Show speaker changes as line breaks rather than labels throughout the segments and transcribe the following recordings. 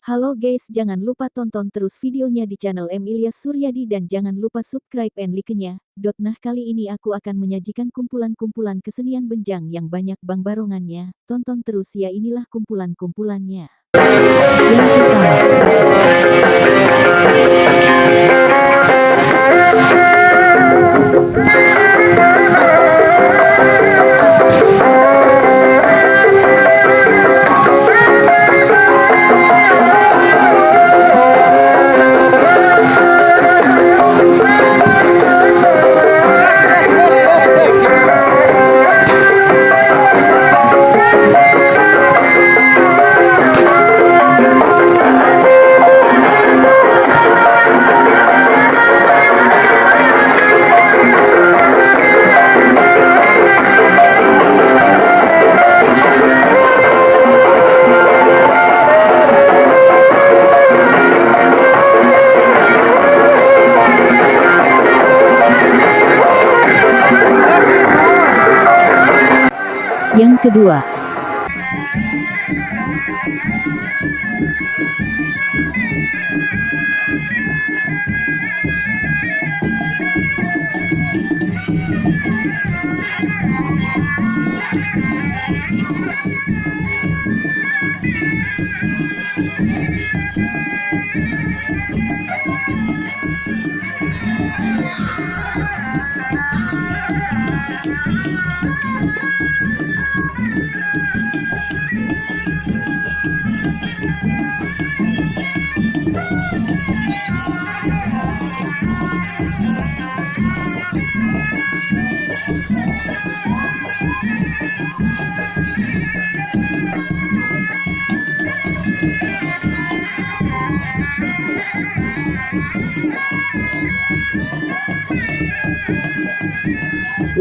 Halo guys, jangan lupa tonton terus videonya di channel M. Ilyas Suryadi dan jangan lupa subscribe and like-nya. Nah, kali ini aku akan menyajikan kumpulan-kumpulan kesenian Benjang yang banyak bang barongannya. Tonton terus ya, inilah kumpulan-kumpulannya. Yang pertama, yang kedua,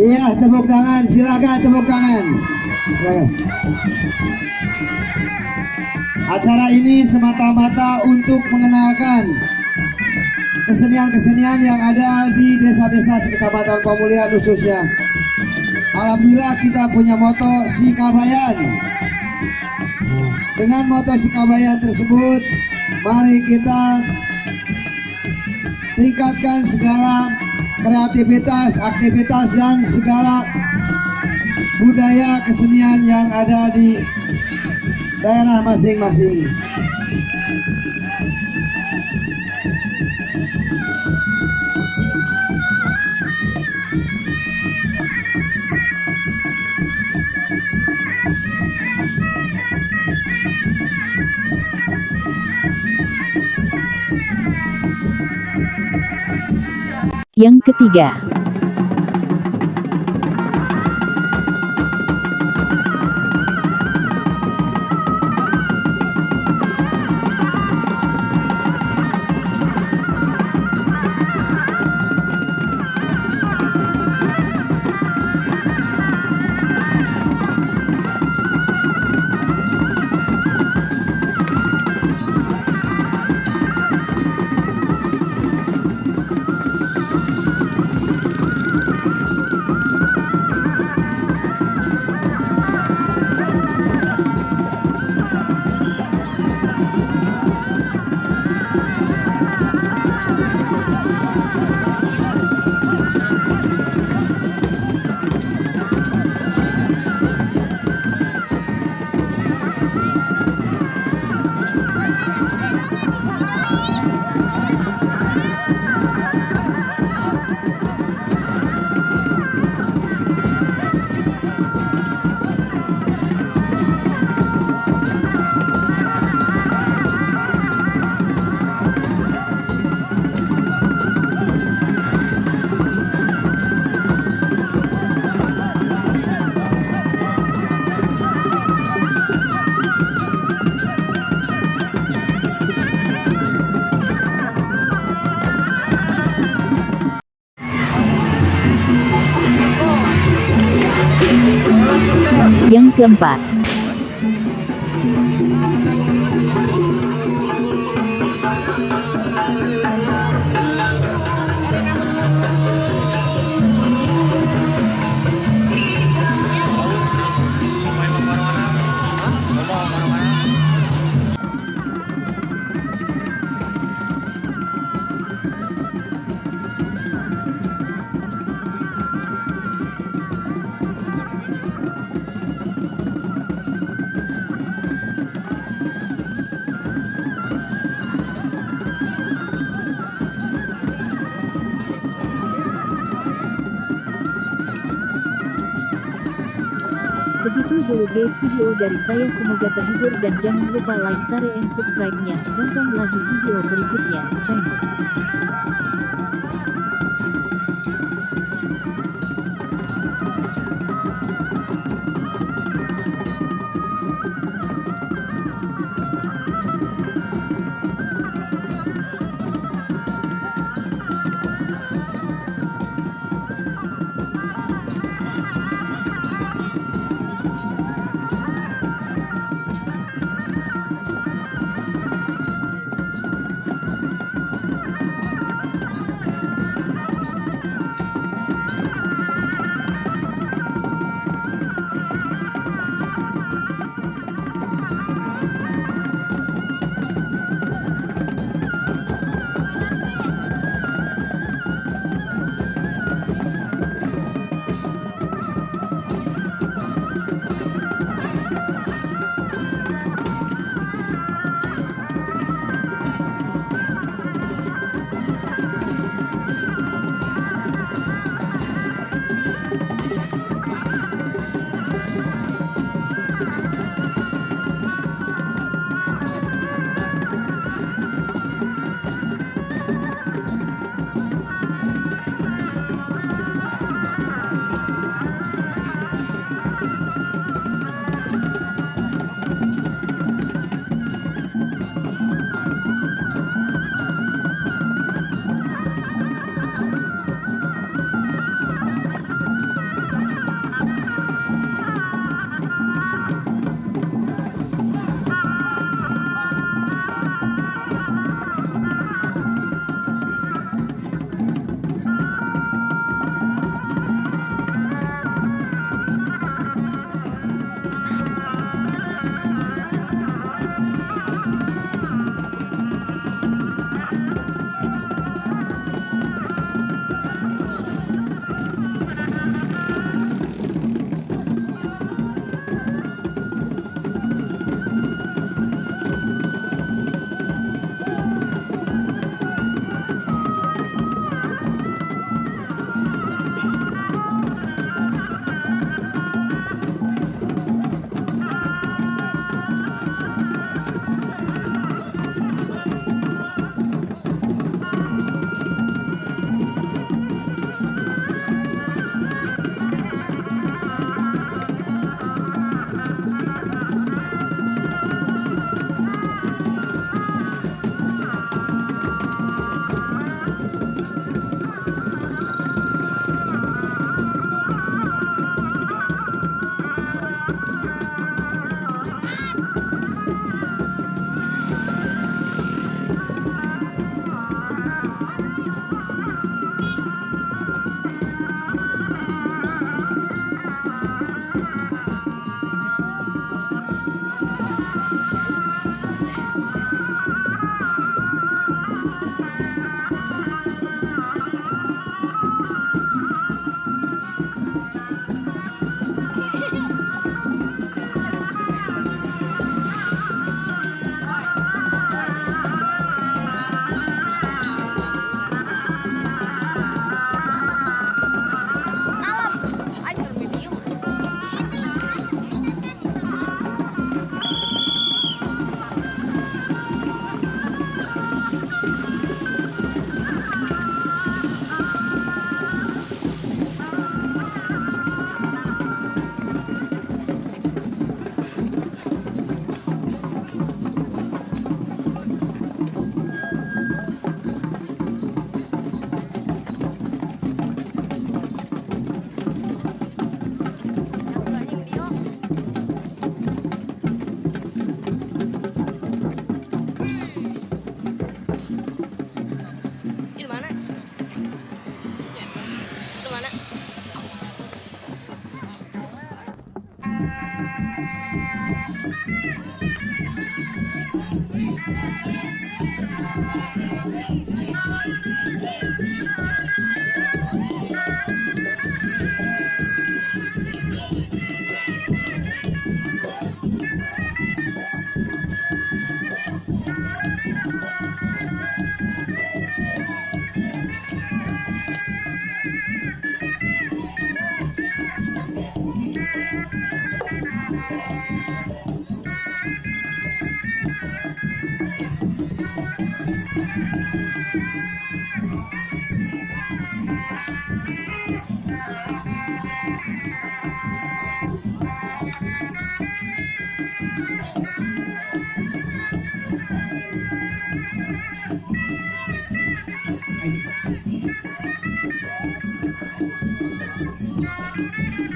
iya, tepuk tangan, silakan tepuk tangan. Acara ini semata-mata untuk mengenalkan kesenian-kesenian yang ada di desa-desa sekecamatan Pemulihan khususnya. Alhamdulillah kita punya moto Sikabayan. Dengan moto Sikabayan tersebut, mari kita tingkatkan segala kreativitas, aktivitas dan segala budaya kesenian yang ada di daerah masing-masing.
yang ketiga, yang keempat, dulu guys video dari saya, semoga terhibur dan jangan lupa like, share, and subscribe-nya. Tonton lagi video berikutnya. Thanks.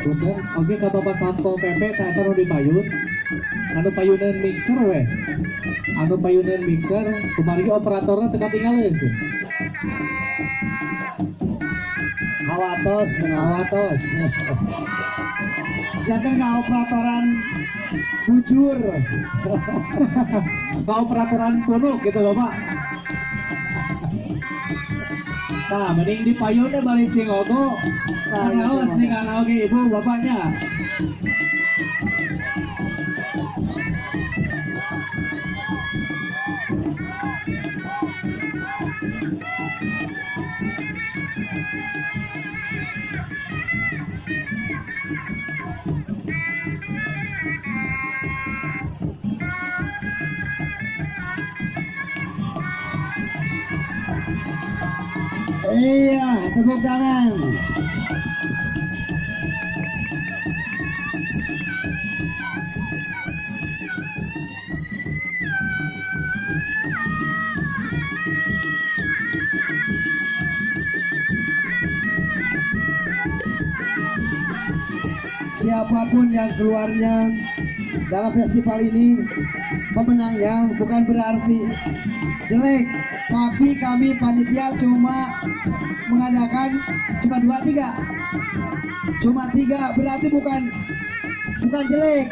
Bener, oke ke Bapak Satpol PP tak taruh di payun. Anu payunan mixer we. Anu payunan mixer, kemarin operatornya teka tinggalin sih.
Awatos,
Awatos.
jangan nggak operatoran bujur.
Ke operatoran punuk gitu loh Pak. Nah, mending di payunnya balik cingogo.
Nah,
Ngaos
gitu,
nih kan oke ibu bapaknya.
Iya, tepuk tangan. Siapapun yang keluarnya dalam festival ini pemenangnya bukan berarti jelek, tapi kami panitia cuma mengadakan cuma 3 berarti bukan jelek,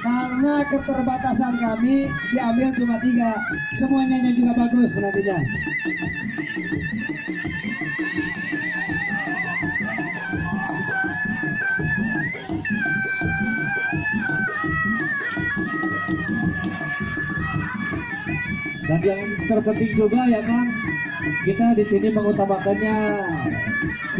karena keterbatasan kami diambil cuma 3, semuanya juga bagus nantinya.
Dan yang terpenting juga ya kan, kita di sini mengutamakannya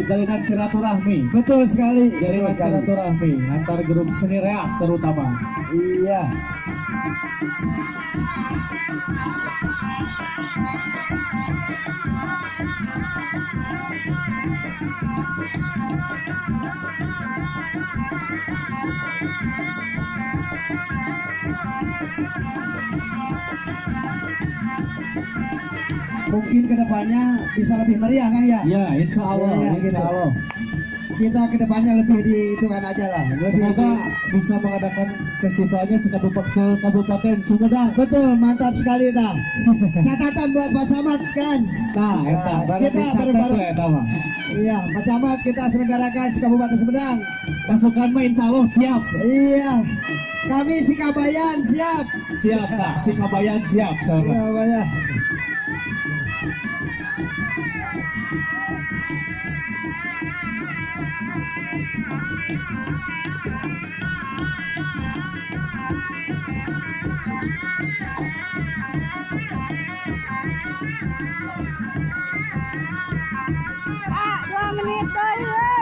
jalinan silaturahmi.
Betul sekali.
Jalinan silaturahmi antar grup seni reak terutama.
Iya. Mungkin kedepannya bisa lebih meriah kan ya?
Ya, insya Allah,
Iya,
insya
gitu.
Allah.
Kita kedepannya lebih dihitungan aja lah.
Semoga bisa mengadakan festivalnya sekabupaten Sumedang.
Betul, mantap sekali ta. Catatan buat Pak Camat kan?
Nah, eta barang
kita
dicatat
baru-baru-
we eta mah.
Iya, Pak Camat kita selenggarakan di Kabupaten Sumedang.
Pasukan mah insya Allah siap.
Iya, kami si Kabayan siap.
Siap, Pak. Si Kabayan siap, sahabat.
Kabayan.
Ah, 2 menit deui we.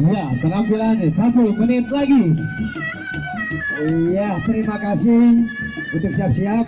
Ya, penampilannya 1 menit lagi.
Iya, terima kasih untuk siap-siap.